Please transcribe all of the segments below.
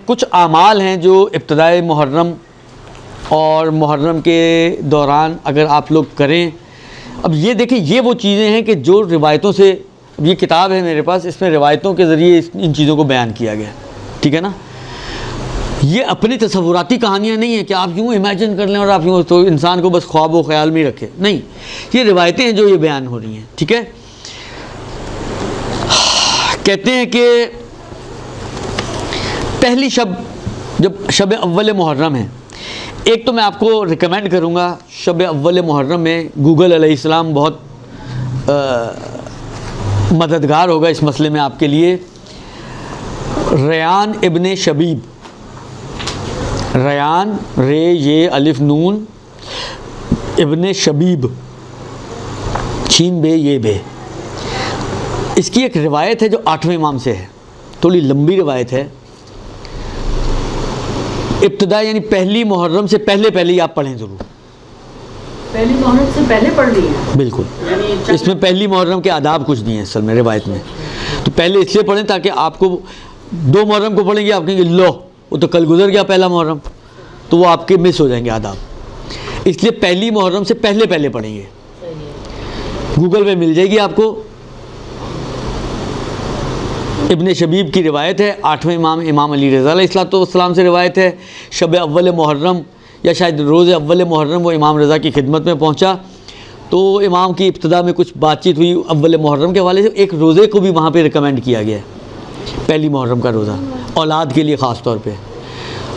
کچھ اعمال ہیں جو ابتدائے محرم اور محرم کے دوران اگر آپ لوگ کریں. اب یہ دیکھیں، یہ وہ چیزیں ہیں کہ جو روایتوں سے، اب یہ کتاب ہے میرے پاس، اس میں روایتوں کے ذریعے ان چیزوں کو بیان کیا گیا، ٹھیک ہے نا. یہ اپنی تصوراتی کہانیاں نہیں ہیں کہ آپ یوں امیجن کر لیں اور آپ یوں تو انسان کو بس خواب و خیال میں ہی رکھے، نہیں، یہ روایتیں ہیں جو یہ بیان ہو رہی ہیں، ٹھیک ہے. کہتے ہیں کہ پہلی شب، جب شب اول محرم ہے، ایک تو میں آپ کو ریکمینڈ کروں گا، شب اول محرم میں گوگل علیہ السلام بہت مددگار ہوگا اس مسئلے میں آپ کے لیے. ریان ابن شبیب، ریان رے یہ الف نون ابن شبیب شین بے یہ بے، اس کی ایک روایت ہے جو 8ویں امام سے ہے، تھوڑی لمبی روایت ہے. ابتدا یعنی پہلی محرم سے پہلے ہی آپ پڑھیں ضرور. پہلی محرم سے پہلے پڑھ لی ہے بالکل. اس میں پہلی محرم کے آداب کچھ نہیں ہیں اصل میں روایت میں، تو پہلے اس لیے پڑھیں تاکہ آپ کو 2 محرم کو پڑھیں گے آپ کہیں گے لو وہ تو کل گزر گیا پہلا محرم، تو وہ آپ کے مس ہو جائیں گے آداب. اس لیے پہلی محرم سے پہلے پڑھیں گے. گوگل پہ مل جائے گی آپ کو. ابن شبیب کی روایت ہے، 8ویں امام امام علی رضا علیہ السلام سے روایت ہے. شب اول محرم یا شاید روز اول محرم وہ امام رضا کی خدمت میں پہنچا تو امام کی ابتدا میں کچھ بات چیت ہوئی اول محرم کے حوالے سے. ایک روزے کو بھی وہاں پہ ریکمینڈ کیا گیا ہے، پہلی محرم کا روزہ، اولاد کے لیے خاص طور پہ.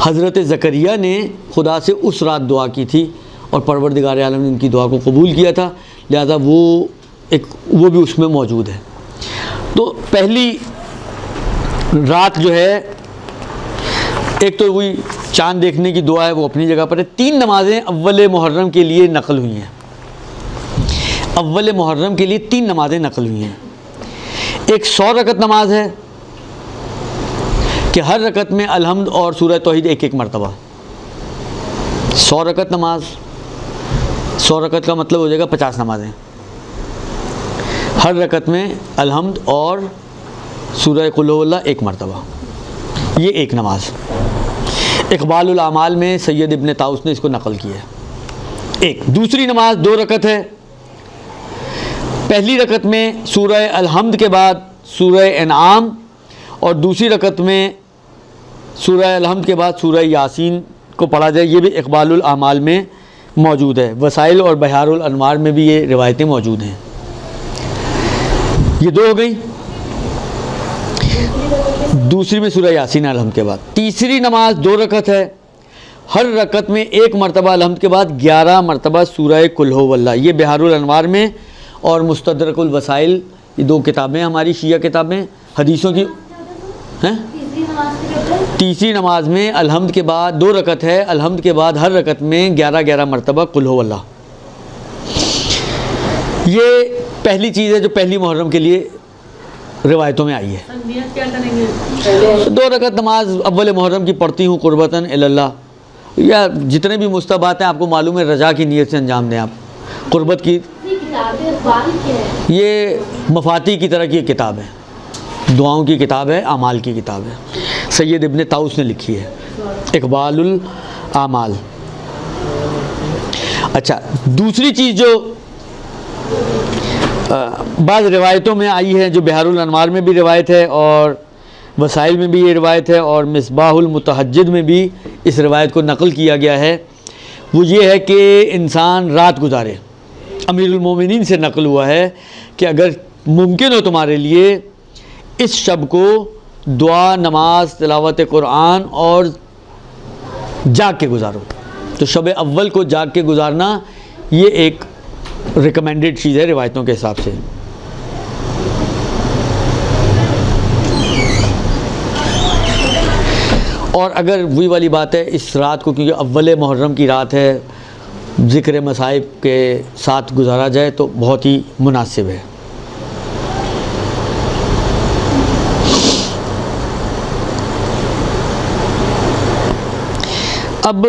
حضرت زکریا نے خدا سے اس رات دعا کی تھی اور پروردگار عالم نے ان کی دعا کو قبول کیا تھا، لہذا وہ بھی اس میں موجود ہے. تو پہلی رات جو ہے، ایک تو وہی چاند دیکھنے کی دعا ہے وہ اپنی جگہ پر ہے. 3 نمازیں اول محرم کے لیے نقل ہوئی ہیں. اول محرم کے لیے 3 نمازیں نقل ہوئی ہیں. ایک 100 رکعت نماز ہے کہ ہر رکعت میں الحمد اور سورہ توحید ایک مرتبہ. 100 رکعت نماز، 100 رکعت کا مطلب ہو جائے گا 50 نمازیں. ہر رکعت میں الحمد اور سورہ قل ہو اللہ ایک مرتبہ، یہ ایک نماز. اقبال الاعمال میں سید ابن طاؤس نے اس کو نقل کیا ہے. ایک دوسری نماز 2 رکعت ہے. پہلی رکعت میں سورہ الحمد کے بعد سورہ انعام اور دوسری رکعت میں سورہ الحمد کے بعد سورہ یاسین کو پڑھا جائے. یہ بھی اقبال الاعمال میں موجود ہے. وسائل اور بحار الانوار میں بھی یہ روایتیں موجود ہیں. یہ 2 ہو گئی. دوسری میں سورہ یاسین الحمد کے بعد. تیسری نماز 2 رکعت ہے. ہر رکعت میں 1 مرتبہ الحمد کے بعد 11 مرتبہ سورہ قل ہو اللہ. یہ بحار الانوار میں اور مستدرک الوسائل، یہ 2 کتابیں ہماری شیعہ کتابیں حدیثوں کی ہیں. تیسری نماز میں الحمد کے بعد 2 رکعت ہے. الحمد کے بعد ہر رکعت میں 11 مرتبہ قل ہو اللہ. یہ پہلی چیز ہے جو پہلی محرم کے لیے روایتوں میں آئی ہے. نیت کیا کریں گے؟ 2 رکعت نماز اول محرم کی پڑھتی ہوں قربتاً الی اللہ، یا جتنے بھی مستحبات ہیں آپ کو معلوم ہے رجا کی نیت سے انجام دیں آپ. قربت کی یہ مفاتی کی طرح کی ایک کتاب ہے، دعاؤں کی کتاب ہے، اعمال کی کتاب ہے. سید ابن طاؤس نے لکھی ہے، اقبال الاعمال. اچھا، دوسری چیز جو بعض روایتوں میں آئی ہے، جو بحار الانوار میں بھی روایت ہے اور وسائل میں بھی یہ روایت ہے اور مصباح المتحجد میں بھی اس روایت کو نقل کیا گیا ہے، وہ یہ ہے کہ انسان رات گزارے. امیر المومنین سے نقل ہوا ہے کہ اگر ممکن ہو تمہارے لیے اس شب کو دعا، نماز، تلاوت قرآن اور جاگ کے گزارو. تو شب اول کو جاگ کے گزارنا یہ ایک ریکمینڈڈ چیز ہے روایتوں کے حساب سے. اور اگر وہی والی بات ہے، اس رات کو کیونکہ اول محرم کی رات ہے، ذکر مصائب کے ساتھ گزارا جائے تو بہت ہی مناسب ہے. اب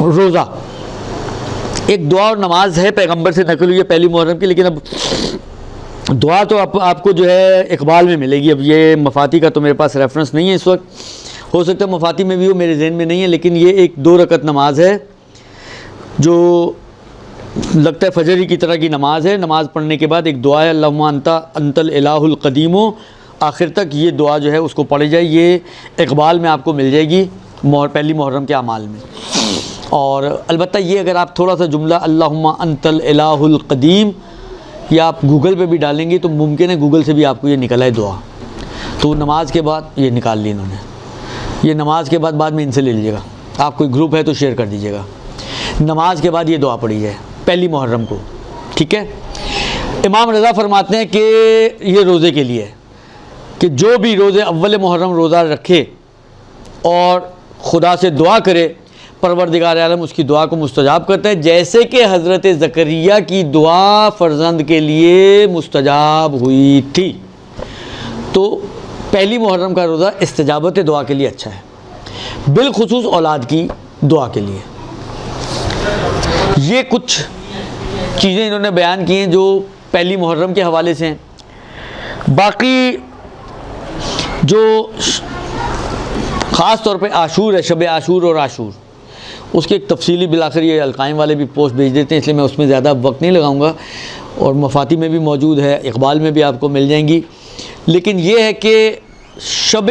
روزہ ایک دعا اور نماز ہے، پیغمبر سے نقل ہوئی ہے پہلی محرم کی، لیکن اب دعا تو آپ کو جو ہے اقبال میں ملے گی. اب یہ مفاتی کا تو میرے پاس ریفرنس نہیں ہے اس وقت, ہو سکتا ہے مفاتی میں بھی ہو, میرے ذہن میں نہیں ہے, لیکن یہ ایک 2 رکعت نماز ہے جو لگتا ہے فجر کی طرح کی نماز ہے. نماز پڑھنے کے بعد ایک دعا ہے, اللہم انت الہ القدیم, آخر تک یہ دعا جو ہے اس کو پڑھی جائے. یہ اقبال میں آپ کو مل جائے گی پہلی محرم کے اعمال میں. اور البتہ یہ اگر آپ تھوڑا سا جملہ اللہم انت الہ القدیم یا آپ گوگل پہ بھی ڈالیں گے تو ممکن ہے گوگل سے بھی آپ کو یہ نکل آئے دعا. تو نماز کے بعد یہ نکال لی انہوں نے, یہ نماز کے بعد میں ان سے لے لیجیے گا, آپ کوئی گروپ ہے تو شیئر کر دیجیے گا. نماز کے بعد یہ دعا پڑھی جائے پہلی محرم کو, ٹھیک ہے. امام رضا فرماتے ہیں کہ یہ روزے کے لیے کہ جو بھی روزے اول محرم روزہ رکھے اور خدا سے دعا کرے, پروردگار عالم اس کی دعا کو مستجاب کرتا ہے, جیسے کہ حضرت زکریا کی دعا فرزند کے لیے مستجاب ہوئی تھی. تو پہلی محرم کا روزہ استجابت دعا کے لیے اچھا ہے, بالخصوص اولاد کی دعا کے لیے. یہ کچھ چیزیں انہوں نے بیان کی ہیں جو پہلی محرم کے حوالے سے ہیں. باقی جو خاص طور پہ عاشور ہے, شب عاشور اور عاشور, اس کی ایک تفصیلی بالآخر یہ القائم والے بھی پوسٹ بھیج دیتے ہیں, اس لیے میں اس میں زیادہ وقت نہیں لگاؤں گا, اور مفاتی میں بھی موجود ہے, اقبال میں بھی آپ کو مل جائیں گی. لیکن یہ ہے کہ شب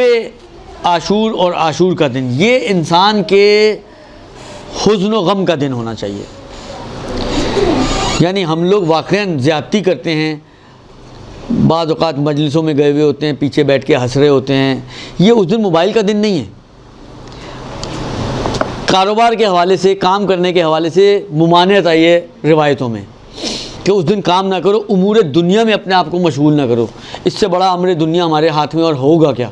عاشور اور عاشور کا دن یہ انسان کے حزن و غم کا دن ہونا چاہیے. یعنی ہم لوگ واقعاً زیادتی کرتے ہیں, بعض اوقات مجلسوں میں گئے ہوئے ہوتے ہیں, پیچھے بیٹھ کے ہنس رہے ہوتے ہیں. یہ اس دن موبائل کا دن نہیں ہے. کاروبار کے حوالے سے, کام کرنے کے حوالے سے ممانعت آئی ہے روایتوں میں کہ اس دن کام نہ کرو, امور دنیا میں اپنے آپ کو مشغول نہ کرو. اس سے بڑا امر دنیا ہمارے ہاتھ میں اور ہوگا کیا.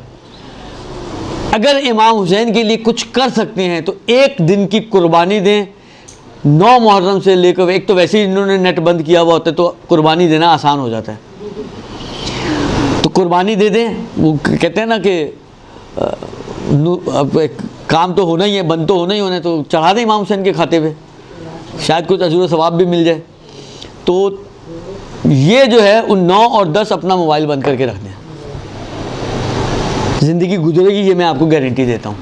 اگر امام حسین کے لیے کچھ کر سکتے ہیں تو ایک دن کی قربانی دیں. 9 محرم سے لے کر, ایک تو ویسے ہی انہوں نے نیٹ بند کیا ہوا ہوتا ہے تو قربانی دینا آسان ہو جاتا ہے, تو قربانی دے دیں. وہ کہتے ہیں نا کہ اب کام تو ہونا ہی ہے, بند تو ہونا ہی ہونا ہے, تو چڑھا دیں امام حسین کے کھاتے پہ, شاید کچھ اجر و ثواب بھی مل جائے. تو یہ جو ہے ان 9 اور 10 اپنا موبائل بند کر کے رکھ دیں, زندگی گزرے گی, یہ میں آپ کو گارنٹی دیتا ہوں.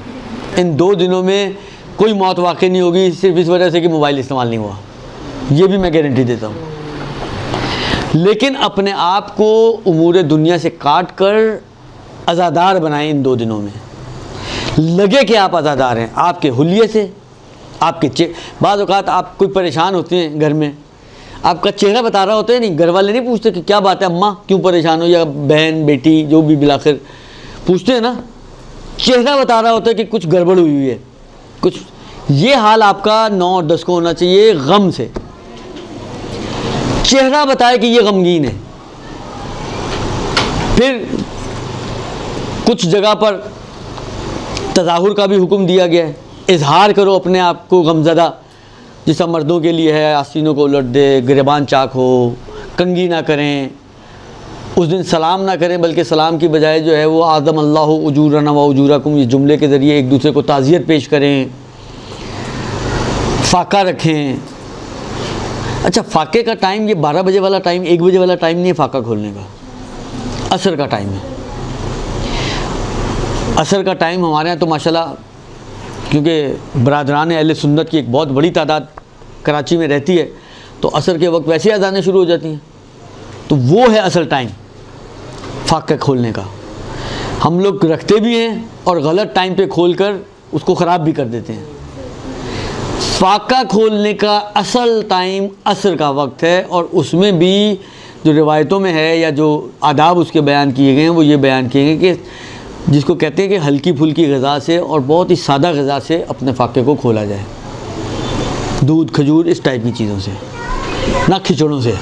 ان 2 دنوں میں کوئی موت واقع نہیں ہوگی صرف اس وجہ سے کہ موبائل استعمال نہیں ہوا, یہ بھی میں گارنٹی دیتا ہوں. لیکن اپنے آپ کو امور دنیا سے کاٹ کر عزادار بنائیں. ان 2 دنوں میں لگے کہ آپ عزادار ہیں, آپ کے حلیے سے, آپ کے بعض اوقات آپ کوئی پریشان ہوتے ہیں گھر میں, آپ کا چہرہ بتا رہا ہوتا ہے, نہیں گھر والے نہیں پوچھتے کہ کیا بات ہے اماں کیوں پریشان ہو, یا بہن بیٹی جو بھی بالآخر پوچھتے ہیں نا, چہرہ بتا رہا ہوتا ہے کہ کچھ گڑبڑ ہوئی ہے کچھ. یہ حال آپ کا 9 اور 10 کو ہونا چاہیے غم سے. چہرہ بتائے کہ یہ غمگین ہے. پھر کچھ جگہ پر تظاہر کا بھی حکم دیا گیا ہے, اظہار کرو اپنے آپ کو غمزدہ, جیسا مردوں کے لیے ہے آستینوں کو الٹ دے, گریبان چاک ہو, کنگھی نہ کریں, اس دن سلام نہ کریں بلکہ سلام کی بجائے جو ہے وہ اعظم اللہ اجورنا و اجورکم, یہ جملے کے ذریعے ایک دوسرے کو تعزیت پیش کریں. فاقہ رکھیں. اچھا فاقے کا ٹائم یہ 12 بجے والا ٹائم, 1 بجے والا ٹائم نہیں ہے فاقہ کھولنے کا, عصر کا ٹائم ہے. عصر کا ٹائم ہمارے یہاں تو ماشاءاللہ کیونکہ برادران اہل سنت کی ایک بہت بڑی تعداد کراچی میں رہتی ہے, تو عصر کے وقت ویسے اذانیں شروع ہو جاتی ہیں, تو وہ ہے اصل ٹائم فاقہ کھولنے کا. ہم لوگ رکھتے بھی ہیں اور غلط ٹائم پہ کھول کر اس کو خراب بھی کر دیتے ہیں. فاقہ کھولنے کا اصل ٹائم عصر کا وقت ہے, اور اس میں بھی جو روایتوں میں ہے یا جو آداب اس کے بیان کیے گئے ہیں وہ یہ بیان کیے گئے کہ جس کو کہتے ہیں کہ ہلکی پھلکی غذا سے اور بہت ہی سادہ غذا سے اپنے فاقے کو کھولا جائے. دودھ کھجور اس ٹائپ کی چیزوں سے, نہ کھچڑوں سے,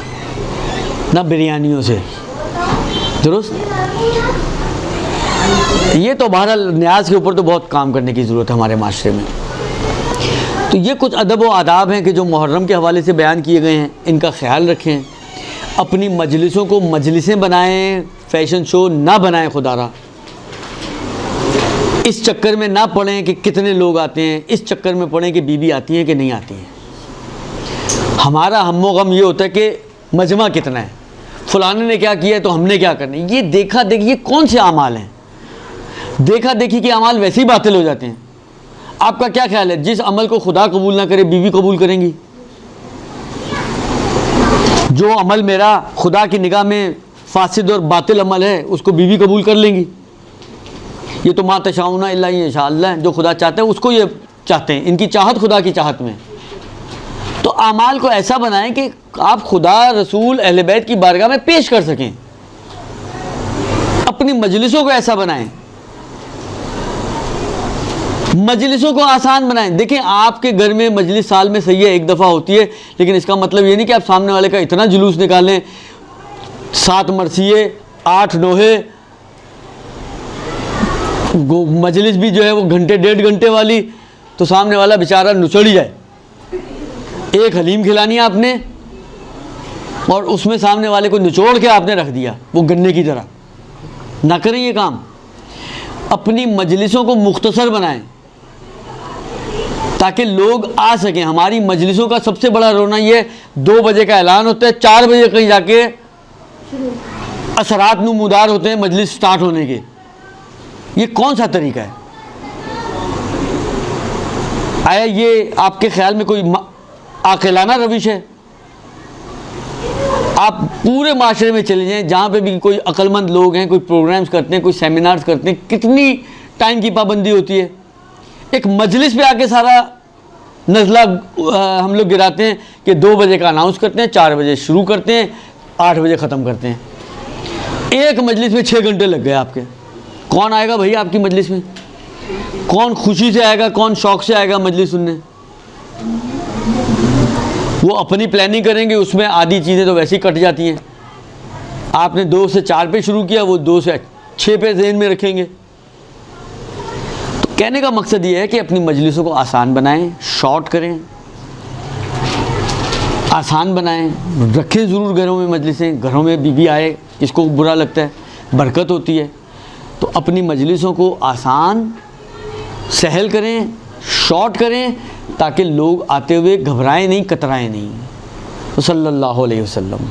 نہ بریانیوں سے. درست. یہ تو بہرحال نیاز کے اوپر تو بہت کام کرنے کی ضرورت ہے ہمارے معاشرے میں. تو یہ کچھ ادب و آداب ہیں کہ جو محرم کے حوالے سے بیان کیے گئے ہیں, ان کا خیال رکھیں. اپنی مجلسوں کو مجلسیں بنائیں, فیشن شو نہ بنائیں خدا را. اس چکر میں نہ پڑھیں کہ کتنے لوگ آتے ہیں, اس چکر میں پڑھیں کہ بیوی آتی ہیں کہ نہیں آتی ہیں. ہمارا ہم و غم یہ ہوتا ہے کہ مجمع کتنا ہے, فلانے نے کیا کیا ہے تو ہم نے کیا کرنا ہے. یہ دیکھا دیکھی یہ کون سے اعمال ہیں؟ دیکھا دیکھی کے اعمال ویسے ہی باطل ہو جاتے ہیں. آپ کا کیا خیال ہے جس عمل کو خدا قبول نہ کرے بیوی قبول کریں گی؟ جو عمل میرا خدا کی نگاہ میں فاسد اور باطل عمل ہے اس کو بیوی قبول کر لیں گی؟ یہ تو ما تشاؤون الا ان یشاء اللہ، جو خدا چاہتا ہے اس کو یہ چاہتے ہیں، ان کی چاہت خدا کی چاہت میں. تو اعمال کو ایسا بنائیں کہ آپ خدا، رسول، اہل بیت کی بارگاہ میں پیش کر سکیں. اپنی مجلسوں کو ایسا بنائیں، مجلسوں کو آسان بنائیں. دیکھیں آپ کے گھر میں مجلس سال میں صحیح ہے ایک دفعہ ہوتی ہے، لیکن اس کا مطلب یہ نہیں کہ آپ سامنے والے کا اتنا جلوس نکالیں، 7 مرثیے، 8 نوحے، مجلس بھی جو ہے وہ گھنٹے 1.5 گھنٹے والی، تو سامنے والا بیچارہ نچڑ ہی جائے. ایک حلیم کھلانی ہے آپ نے اور اس میں سامنے والے کو نچوڑ کے آپ نے رکھ دیا وہ گنے کی طرح. نہ کریں یہ کام. اپنی مجلسوں کو مختصر بنائیں تاکہ لوگ آ سکیں. ہماری مجلسوں کا سب سے بڑا رونا یہ 2 بجے کا اعلان ہوتا ہے، 4 بجے کہیں جا کے اثرات نمودار ہوتے ہیں مجلس سٹارٹ ہونے کے. یہ کون سا طریقہ ہے؟ آیا یہ آپ کے خیال میں کوئی عاقلانہ روش ہے؟ آپ پورے معاشرے میں چلے جائیں جہاں پہ بھی کوئی عقل مند لوگ ہیں، کوئی پروگرامز کرتے ہیں، کوئی سیمینارز کرتے ہیں، کتنی ٹائم کی پابندی ہوتی ہے. ایک مجلس پہ آ کے سارا نزلہ ہم لوگ گراتے ہیں کہ 2 بجے کا اناؤنس کرتے ہیں، 4 بجے شروع کرتے ہیں، 8 بجے ختم کرتے ہیں. ایک مجلس میں 6 گھنٹے لگ گئے آپ کے. کون آئے گا بھائی آپ کی مجلس میں؟ کون خوشی سے آئے گا؟ کون شوق سے آئے گا مجلس سننے؟ وہ اپنی پلاننگ کریں گے، اس میں آدھی چیزیں تو ویسے ہی کٹ جاتی ہیں. آپ نے 2 سے 4 پہ شروع کیا، وہ 2 سے 6 پہ ذہن میں رکھیں گے. تو کہنے کا مقصد یہ ہے کہ اپنی مجلسوں کو آسان بنائیں، شارٹ کریں، آسان بنائیں. رکھیں ضرور گھروں میں مجلسیں، گھروں میں بیوی آئے کس کو برا لگتا ہے، برکت ہوتی ہے. تو اپنی مجلسوں کو آسان، سہل کریں، شارٹ کریں تاکہ لوگ آتے ہوئے گھبرائیں نہیں، کترائیں نہیں. صلی اللہ علیہ وسلم.